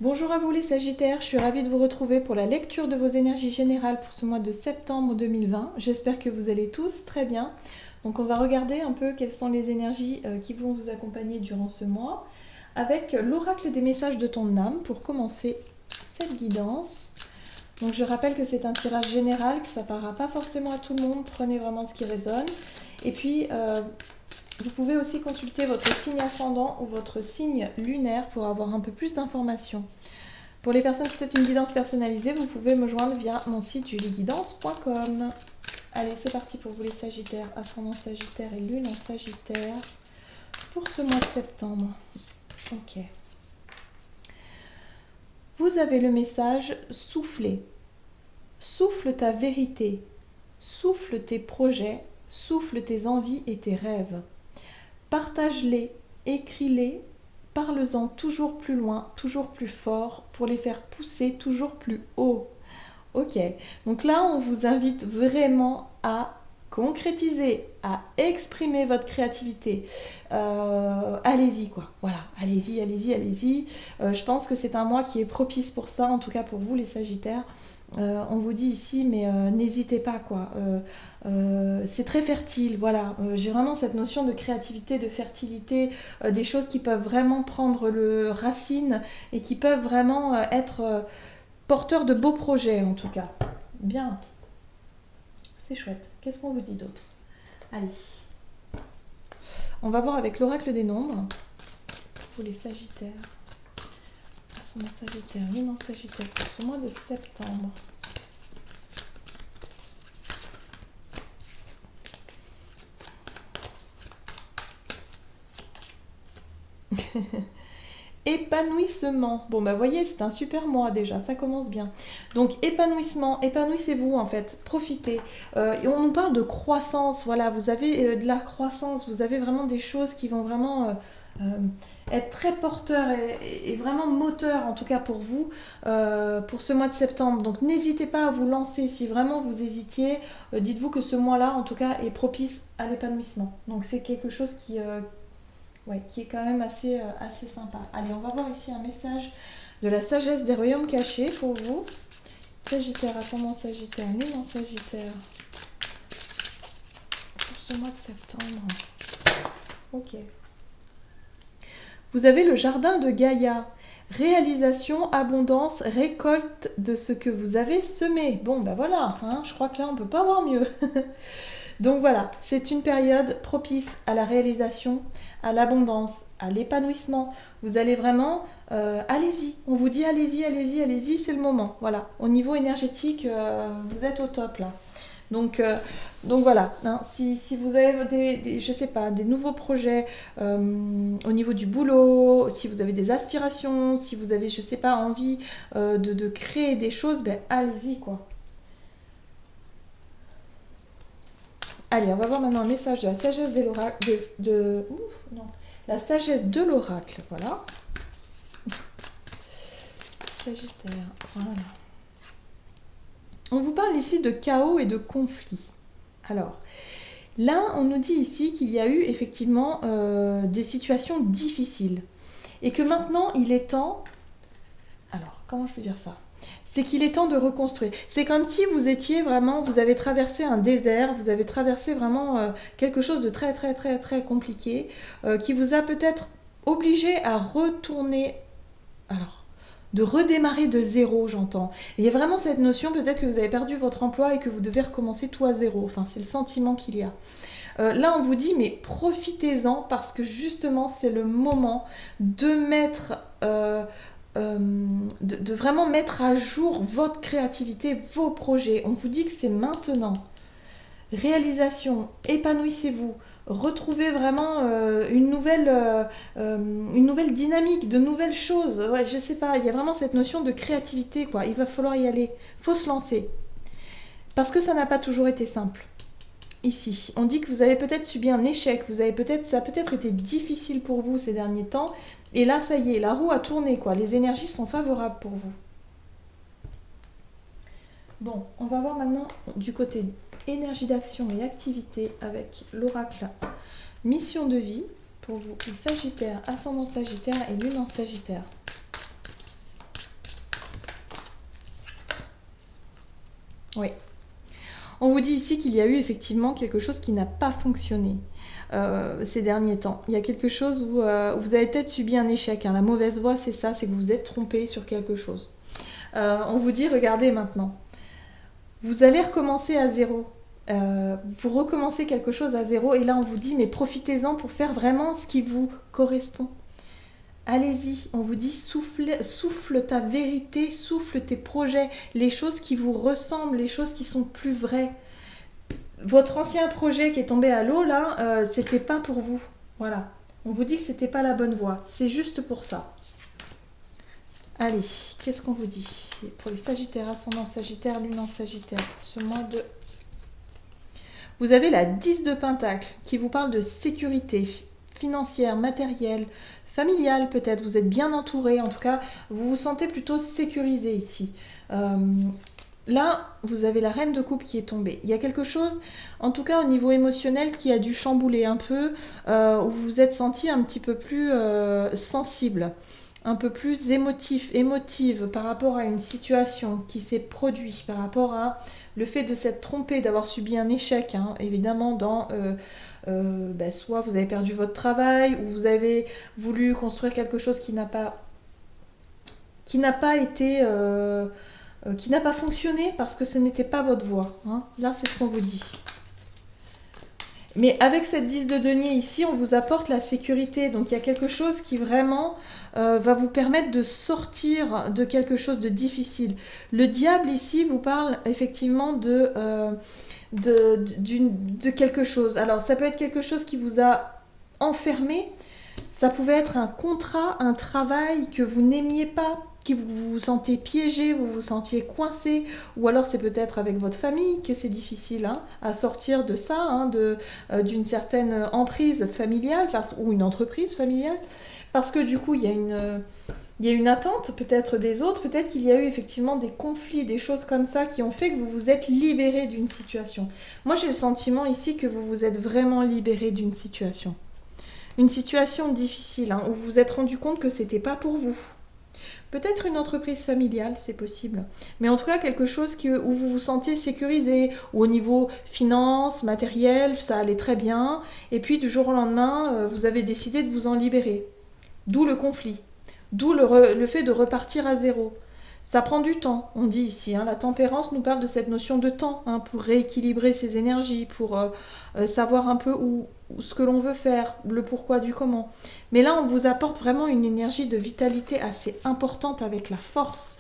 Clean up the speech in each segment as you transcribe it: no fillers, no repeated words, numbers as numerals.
Bonjour à vous les Sagittaires, je suis ravie de vous retrouver pour la lecture de vos énergies générales pour ce mois de septembre 2020. J'espère que vous allez tous très bien. Donc on va regarder un peu quelles sont les énergies qui vont vous accompagner durant ce mois avec l'oracle des messages de ton âme pour commencer cette guidance. Donc je rappelle que c'est un tirage général, que ça ne parlera pas forcément à tout le monde, prenez vraiment ce qui résonne. Et puis vous pouvez aussi consulter votre signe ascendant ou votre signe lunaire pour avoir un peu plus d'informations. Pour les personnes qui souhaitent une guidance personnalisée, vous pouvez me joindre via mon site julieguidance.com. Allez, c'est parti pour vous les Sagittaires, ascendant Sagittaire et lune en Sagittaire pour ce mois de septembre. Ok. Vous avez le message souffler. Souffle ta vérité, souffle tes projets, souffle tes envies et tes rêves. Partage-les, écris-les, parle-en toujours plus loin, toujours plus fort, pour les faire pousser toujours plus haut. Ok, donc là on vous invite vraiment à concrétiser, à exprimer votre créativité. Allez-y quoi, voilà, allez-y, allez-y, allez-y. Je pense que c'est un mois qui est propice pour ça, en tout cas pour vous les Sagittaires. On vous dit ici, mais n'hésitez pas quoi. C'est très fertile, voilà. J'ai vraiment cette notion de créativité, de fertilité, des choses qui peuvent vraiment prendre le racine et qui peuvent vraiment être porteurs de beaux projets en tout cas. Bien, c'est chouette. Qu'est-ce qu'on vous dit d'autre? Allez, on va voir avec l'oracle des nombres. Pour les Sagittaires, ascendant Sagittaire, lune en Sagittaire pour ce mois de septembre. Épanouissement. Bon bah voyez, c'est un super mois déjà, ça commence bien. Donc épanouissement, épanouissez-vous en fait, profitez. Et on nous parle de croissance, voilà, vous avez de la croissance, vous avez vraiment des choses qui vont vraiment être très porteurs et vraiment moteurs en tout cas pour vous, pour ce mois de septembre. Donc n'hésitez pas à vous lancer, si vraiment vous hésitiez, dites-vous que ce mois-là en tout cas est propice à l'épanouissement. Donc c'est quelque chose qui est quand même assez sympa. Allez, on va voir ici un message de la sagesse des royaumes cachés pour vous. Sagittaire, ascendant Sagittaire, lune en Sagittaire. Pour ce mois de septembre. Ok. Vous avez le jardin de Gaïa. Réalisation, abondance, récolte de ce que vous avez semé. Bon, ben voilà, hein, je crois que là, on ne peut pas avoir mieux. Donc voilà, c'est une période propice à la réalisation, à l'abondance, à l'épanouissement. Vous allez vraiment, allez-y, on vous dit allez-y, allez-y, allez-y, c'est le moment. Voilà, au niveau énergétique, vous êtes au top là. Donc voilà, hein, si vous avez je sais pas, des nouveaux projets au niveau du boulot, si vous avez des aspirations, si vous avez, je sais pas, envie de créer des choses, ben allez-y quoi. Allez, on va voir maintenant un message de la sagesse de l'oracle. La sagesse de l'oracle, voilà. Sagittaire, voilà. On vous parle ici de chaos et de conflit. Alors, là, on nous dit ici qu'il y a eu effectivement des situations difficiles. Et que maintenant, il est temps... Alors, comment je peux dire ça? C'est qu'il est temps de reconstruire. C'est comme si vous étiez vraiment, vous avez traversé un désert, vous avez traversé vraiment quelque chose de très très très très compliqué, qui vous a peut-être obligé à retourner, alors, de redémarrer de zéro, j'entends. Il y a vraiment cette notion, peut-être que vous avez perdu votre emploi et que vous devez recommencer tout à zéro. Enfin, c'est le sentiment qu'il y a. Là, on vous dit, mais profitez-en parce que justement, c'est le moment de mettre... de vraiment mettre à jour votre créativité, vos projets. On vous dit que c'est maintenant. Réalisation, épanouissez-vous, retrouvez vraiment une nouvelle dynamique, de nouvelles choses. Ouais, je sais pas, il y a vraiment cette notion de créativité, quoi. Il va falloir y aller, il faut se lancer. Parce que ça n'a pas toujours été simple. Ici, on dit que vous avez peut-être subi un échec, ça a peut-être été difficile pour vous ces derniers temps, et là ça y est, la roue a tourné quoi, les énergies sont favorables pour vous. Bon, on va voir maintenant du côté énergie d'action et activité avec l'oracle mission de vie pour vous, les Sagittaires, ascendant Sagittaire et lune en Sagittaire. Oui. On vous dit ici qu'il y a eu effectivement quelque chose qui n'a pas fonctionné ces derniers temps. Il y a quelque chose où vous avez peut-être subi un échec. Hein. La mauvaise voie, c'est ça, c'est que vous vous êtes trompé sur quelque chose. On vous dit, regardez maintenant, vous allez recommencer à zéro. Vous recommencez quelque chose à zéro et là on vous dit, mais profitez-en pour faire vraiment ce qui vous correspond. Allez-y, on vous dit souffle ta vérité, souffle tes projets, les choses qui vous ressemblent, les choses qui sont plus vraies. Votre ancien projet qui est tombé à l'eau là, c'était pas pour vous. Voilà. On vous dit que c'était pas la bonne voie. C'est juste pour ça. Allez, qu'est-ce qu'on vous dit pour les Sagittaires, ascendant Sagittaire, lune en Sagittaire, pour ce mois de... Vous avez la 10 de Pentacle qui vous parle de sécurité financière, matérielle, familiale peut-être. Vous êtes bien entouré, en tout cas, vous vous sentez plutôt sécurisé ici. Là, vous avez la reine de coupe qui est tombée. Il y a quelque chose, en tout cas au niveau émotionnel, qui a dû chambouler un peu, où vous vous êtes senti un petit peu plus sensible, un peu plus émotive par rapport à une situation qui s'est produite, par rapport à le fait de s'être trompé, d'avoir subi un échec, hein, évidemment, dans... soit vous avez perdu votre travail, ou vous avez voulu construire quelque chose qui n'a pas été... qui n'a pas fonctionné parce que ce n'était pas votre voie. Hein. Là, c'est ce qu'on vous dit. Mais avec cette 10 de denier ici, on vous apporte la sécurité. Donc, il y a quelque chose qui vraiment va vous permettre de sortir de quelque chose de difficile. Le diable ici vous parle effectivement de quelque chose. Alors, ça peut être quelque chose qui vous a enfermé. Ça pouvait être un contrat, un travail que vous n'aimiez pas, que vous vous sentez piégé, vous vous sentiez coincé, ou alors c'est peut-être avec votre famille que c'est difficile hein, à sortir de ça, hein, d'une certaine emprise familiale, ou une entreprise familiale, parce que du coup il y a une attente peut-être des autres, peut-être qu'il y a eu effectivement des conflits, des choses comme ça qui ont fait que vous vous êtes libéré d'une situation. Moi j'ai le sentiment ici que vous vous êtes vraiment libéré d'une situation. Une situation difficile, hein, où vous vous êtes rendu compte que c'était pas pour vous. Peut-être une entreprise familiale, c'est possible. Mais en tout cas, quelque chose où vous vous sentiez sécurisé, où au niveau finance, matériel, ça allait très bien. Et puis, du jour au lendemain, vous avez décidé de vous en libérer. D'où le conflit. D'où le fait de repartir à zéro. Ça prend du temps, on dit ici. Hein. La tempérance nous parle de cette notion de temps hein, pour rééquilibrer ses énergies, pour savoir un peu ce que l'on veut faire, le pourquoi du comment. Mais là, on vous apporte vraiment une énergie de vitalité assez importante avec la force,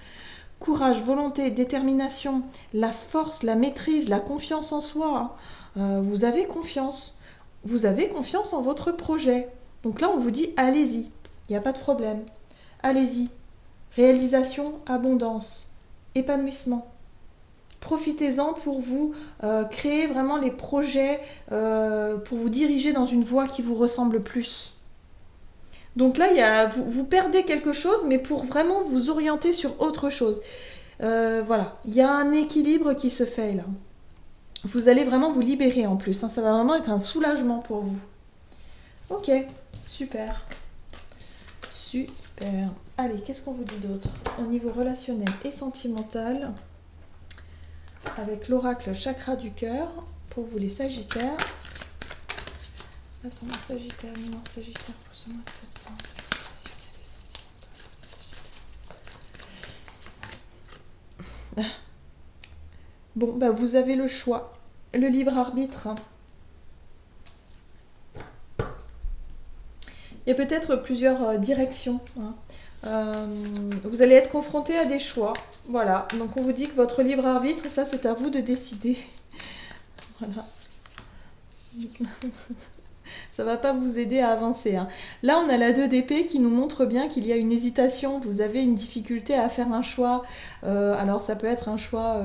courage, volonté, détermination, la force, la maîtrise, la confiance en soi. Vous avez confiance. Vous avez confiance en votre projet. Donc là, on vous dit, allez-y, il n'y a pas de problème. Allez-y. Réalisation, abondance, épanouissement. Profitez-en pour vous créer vraiment les projets, pour vous diriger dans une voie qui vous ressemble plus. Donc là, vous perdez quelque chose, mais pour vraiment vous orienter sur autre chose. Voilà, il y a un équilibre qui se fait là. Vous allez vraiment vous libérer en plus. Hein, ça va vraiment être un soulagement pour vous. Ok, super. Super. Allez, qu'est-ce qu'on vous dit d'autre au niveau relationnel et sentimental avec l'oracle chakra du cœur pour vous les Sagittaires. Ascendant Sagittaire, lumière Sagittaire pour ce mois de septembre. Bon, bah vous avez le choix, le libre arbitre. Il y a peut-être plusieurs directions. Hein. Vous allez être confronté à des choix. Voilà. Donc on vous dit que votre libre arbitre, ça c'est à vous de décider. Voilà. Ça va pas vous aider à avancer. Hein. Là, on a la 2 d'épée qui nous montre bien qu'il y a une hésitation. Vous avez une difficulté à faire un choix. Alors, ça peut être un choix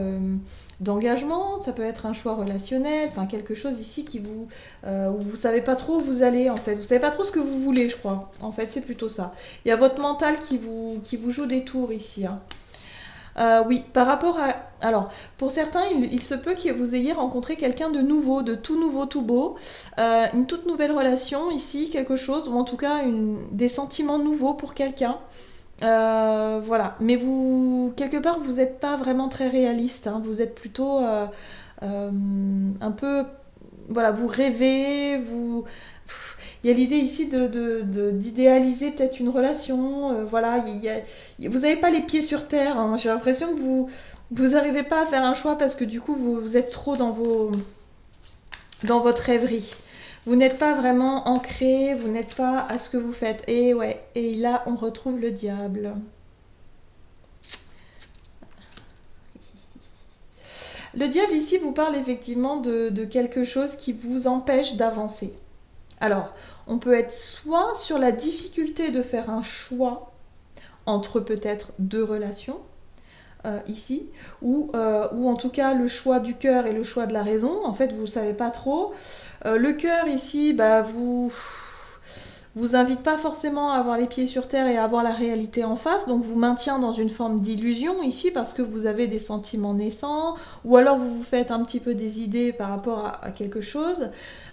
d'engagement, ça peut être un choix relationnel, enfin quelque chose ici qui où vous savez pas trop où vous allez en fait. Vous savez pas trop ce que vous voulez, je crois. En fait, c'est plutôt ça. Il y a votre mental qui vous joue des tours ici. Hein. Oui, par rapport à... Alors, pour certains, il se peut que vous ayez rencontré quelqu'un de nouveau, tout beau, une toute nouvelle relation ici, quelque chose, ou en tout cas des sentiments nouveaux pour quelqu'un. Voilà, mais vous, quelque part, vous n'êtes pas vraiment très réaliste, hein. Vous êtes plutôt un peu, voilà, vous rêvez, il y a l'idée ici d'idéaliser peut-être une relation, voilà, vous n'avez pas les pieds sur terre, hein. J'ai l'impression que vous n'arrivez pas à faire un choix parce que du coup, vous êtes trop dans votre rêverie. Vous n'êtes pas vraiment ancré, vous n'êtes pas à ce que vous faites. Et ouais, et là, on retrouve le diable. Le diable ici vous parle effectivement de quelque chose qui vous empêche d'avancer. Alors, on peut être soit sur la difficulté de faire un choix entre peut-être deux relations, ici, ou en tout cas le choix du cœur et le choix de la raison. En fait, vous ne savez pas trop. Le cœur ici, bah, vous invite pas forcément à avoir les pieds sur terre et à avoir la réalité en face, donc vous maintient dans une forme d'illusion ici parce que vous avez des sentiments naissants, ou alors vous vous faites un petit peu des idées par rapport à quelque chose.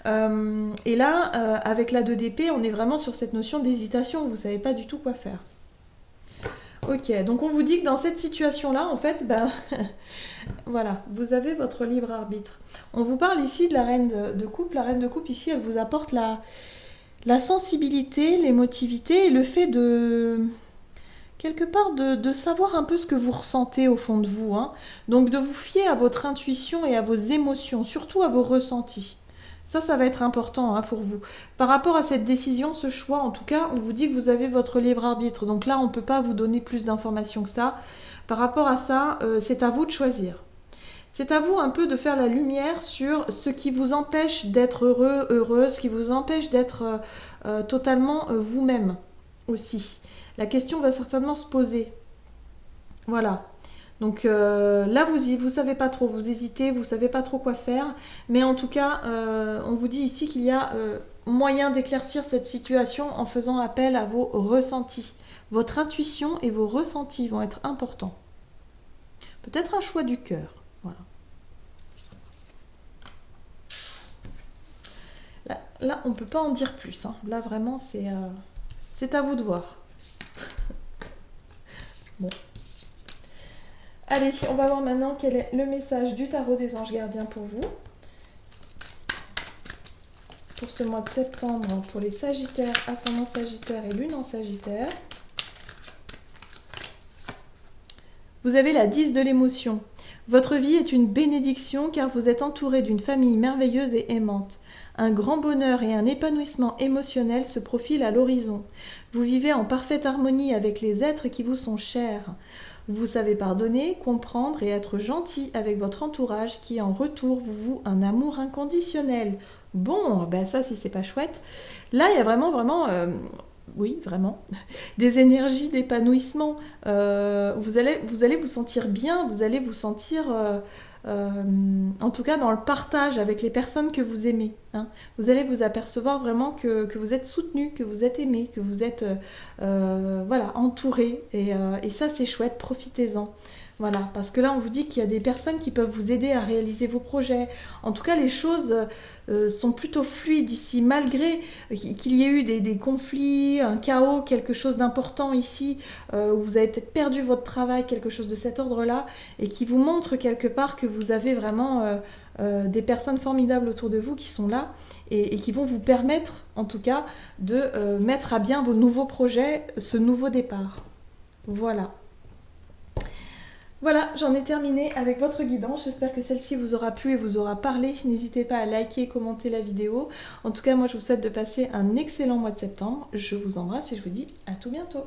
Et là, avec la 2 d'épée, on est vraiment sur cette notion d'hésitation, vous savez pas du tout quoi faire. Ok, donc on vous dit que dans cette situation-là, en fait, ben, voilà, vous avez votre libre arbitre. On vous parle ici de la reine de coupe. La reine de coupe, ici, elle vous apporte la sensibilité, l'émotivité et le fait de, quelque part, de savoir un peu ce que vous ressentez au fond de vous, hein. Donc de vous fier à votre intuition et à vos émotions, surtout à vos ressentis. Ça va être important, hein, pour vous. Par rapport à cette décision, ce choix, en tout cas, on vous dit que vous avez votre libre arbitre. Donc là, on ne peut pas vous donner plus d'informations que ça. Par rapport à ça, c'est à vous de choisir. C'est à vous un peu de faire la lumière sur ce qui vous empêche d'être heureux, heureuse, ce qui vous empêche d'être totalement vous-même aussi. La question va certainement se poser. Voilà. Donc là, vous savez pas trop, vous hésitez, vous savez pas trop quoi faire. Mais en tout cas, on vous dit ici qu'il y a moyen d'éclaircir cette situation en faisant appel à vos ressentis. Votre intuition et vos ressentis vont être importants. Peut-être un choix du cœur. Voilà. Là, on ne peut pas en dire plus, hein. Là, vraiment, c'est à vous de voir. Bon. Allez, on va voir maintenant quel est le message du tarot des anges gardiens pour vous. Pour ce mois de septembre, pour les Sagittaires, ascendant Sagittaire et lune en Sagittaire. Vous avez la 10 de l'émotion. Votre vie est une bénédiction car vous êtes entouré d'une famille merveilleuse et aimante. Un grand bonheur et un épanouissement émotionnel se profilent à l'horizon. Vous vivez en parfaite harmonie avec les êtres qui vous sont chers. Vous savez pardonner, comprendre et être gentil avec votre entourage qui en retour vous voue un amour inconditionnel. Bon, ben ça si c'est pas chouette. Là il y a vraiment, oui vraiment, des énergies d'épanouissement. Vous allez vous sentir bien, vous allez vous sentir en tout cas dans le partage avec les personnes que vous aimez, hein. Vous allez vous apercevoir vraiment que vous êtes soutenu, que vous êtes aimé, que vous êtes voilà, entouré. Et ça c'est chouette, profitez-en. Voilà, parce que là on vous dit qu'il y a des personnes qui peuvent vous aider à réaliser vos projets. En tout cas les choses sont plutôt fluides ici, malgré qu'il y ait eu des conflits, un chaos, quelque chose d'important ici, où vous avez peut-être perdu votre travail, quelque chose de cet ordre-là, et qui vous montre quelque part que vous avez vraiment des personnes formidables autour de vous qui sont là et qui vont vous permettre, en tout cas, de mettre à bien vos nouveaux projets, ce nouveau départ. Voilà. Voilà, j'en ai terminé avec votre guidance. J'espère que celle-ci vous aura plu et vous aura parlé. N'hésitez pas à liker et commenter la vidéo. En tout cas, moi, je vous souhaite de passer un excellent mois de septembre. Je vous embrasse et je vous dis à tout bientôt.